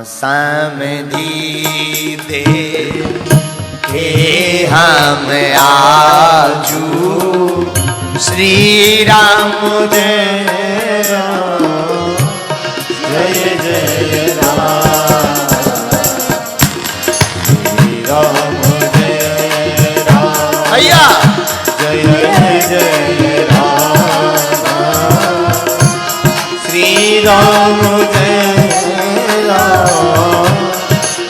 समधी दे हे हम आजू श्री राम जय जय राम श्री राम जय राम भैया जय जय राम श्री राम जय राम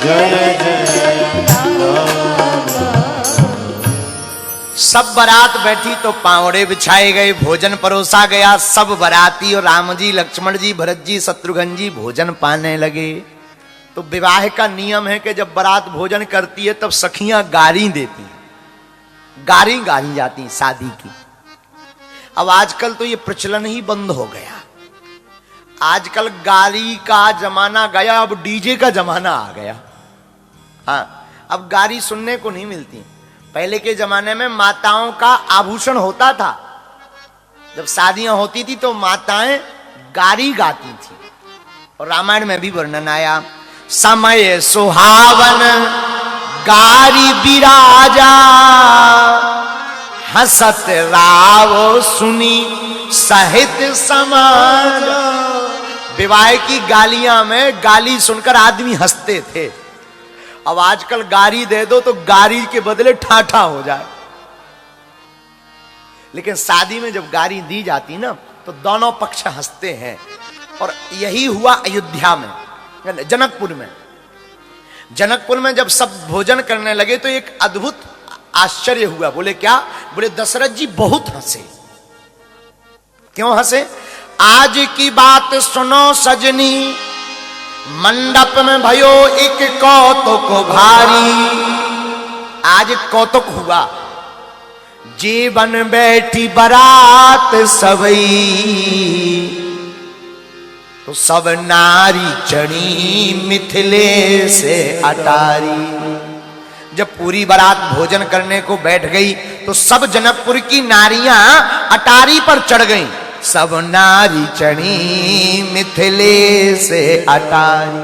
जय जय राम। सब बारात बैठी तो पावड़े बिछाए गए, भोजन परोसा गया। सब बाराती और राम जी, लक्ष्मण जी, भरत जी, शत्रुघ्न जी भोजन पाने लगे। तो विवाह का नियम है कि जब बारात भोजन करती है तब सखियां गारी देती हैं, गारी गाई जाती शादी की। अब आजकल तो ये प्रचलन ही बंद हो गया। आजकल गारी का जमाना गया, अब डीजे का जमाना आ गया। हाँ, अब गारी सुनने को नहीं मिलती। पहले के जमाने में माताओं का आभूषण होता था। जब शादियां होती थी तो माताएं गारी गाती थी, और रामायण में भी वर्णन आया। समय सुहावन गारी बिराजा, हसत राव सुनी सहित समाज। विवाह की गालियां में गाली सुनकर आदमी हंसते थे। अब आजकल गारी दे दो तो गारी के बदले ठाठा हो जाए। लेकिन शादी में जब गारी दी जाती ना तो दोनों पक्ष हंसते हैं। और यही हुआ अयोध्या में, जनकपुर में। जनकपुर में जब सब भोजन करने लगे तो एक अद्भुत आश्चर्य हुआ। बोले क्या? बोले दशरथ जी बहुत हंसे। क्यों हंसे? आज की बात सुनो सजनी, मंडप में भयो एक कौतुक भारी। आज कौतुक हुआ, जीवन बैठी बारात सबई, तो सब नारी चढ़ी मिथिले से अटारी। जब पूरी बारात भोजन करने को बैठ गई तो सब जनकपुर की नारियां अटारी पर चढ़ गईं। सब नारी चढ़ी मिथिले से अटारी।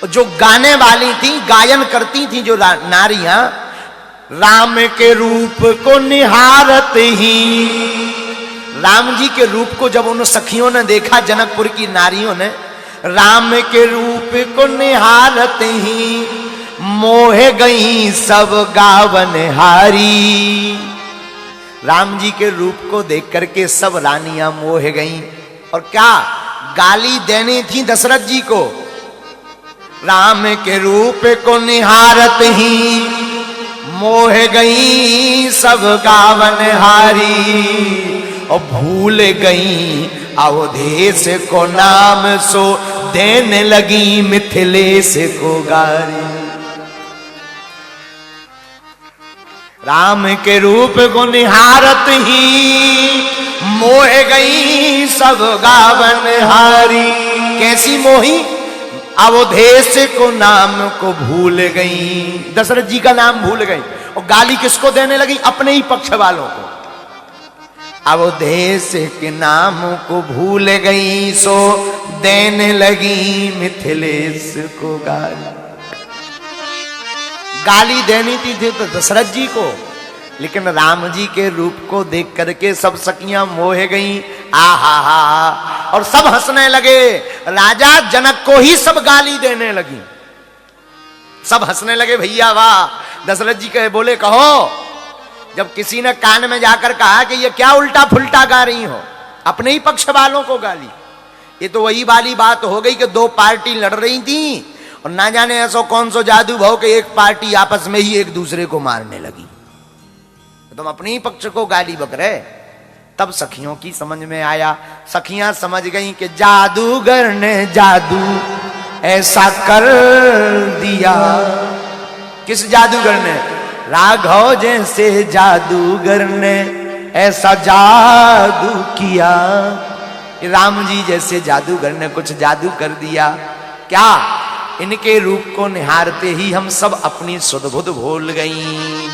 जो गाने वाली थी, गायन करती थी जो नारियां, राम के रूप को निहारत ही, राम जी के रूप को जब उन सखियों ने देखा, जनकपुर की नारियों ने, राम के रूप को निहारत ही मोह गई सब गावन हारी। राम जी के रूप को देख करके सब रानियां मोह गईं। और क्या गाली देनी थी दशरथ जी को? राम के रूप को निहारत ही मोह गई सब गावन हारी। और भूल गई अवधेश को नाम, सो देने लगी मिथिलेश को गारी। राम के रूप को निहारत ही मोह गई सब गावन हारी। कैसी मोही? अवधेश को नाम को भूल गई, दशरथ जी का नाम भूल गई। और गाली किसको देने लगी? अपने ही पक्ष वालों को। अवधेश के नाम को भूल गई, सो देने लगी मिथिलेश को गाली। गाली देनी थी तो दशरथ जी को, लेकिन राम जी के रूप को देख करके सब सखियां मोह गईं। आहा हा, और सब हंसने लगे। राजा जनक को ही सब गाली देने लगी। सब हंसने लगे, भैया वाह। दशरथ जी कहे, बोले कहो। जब किसी ने कान में जाकर कहा कि ये क्या उल्टा फुल्टा गा रही हो, अपने ही पक्ष वालों को गाली। ये तो वही वाली बात हो गई कि दो पार्टी लड़ रही थी और ना जाने ऐसा कौन सो जादू भाव के एक पार्टी आपस में ही एक दूसरे को मारने लगी। तुम अपने ही पक्ष को गाली बक रहे। तब सखियों की समझ में आया। सखियां समझ गईं कि जादूगर ने जादू ऐसा कर दिया। किस जादूगर ने? राघव जैसे जादूगर ने ऐसा जादू किया। राम जी जैसे जादूगर ने कुछ जादू कर दिया। क्या? इनके रूप को निहारते ही हम सब अपनी सुध बुध भूल गई।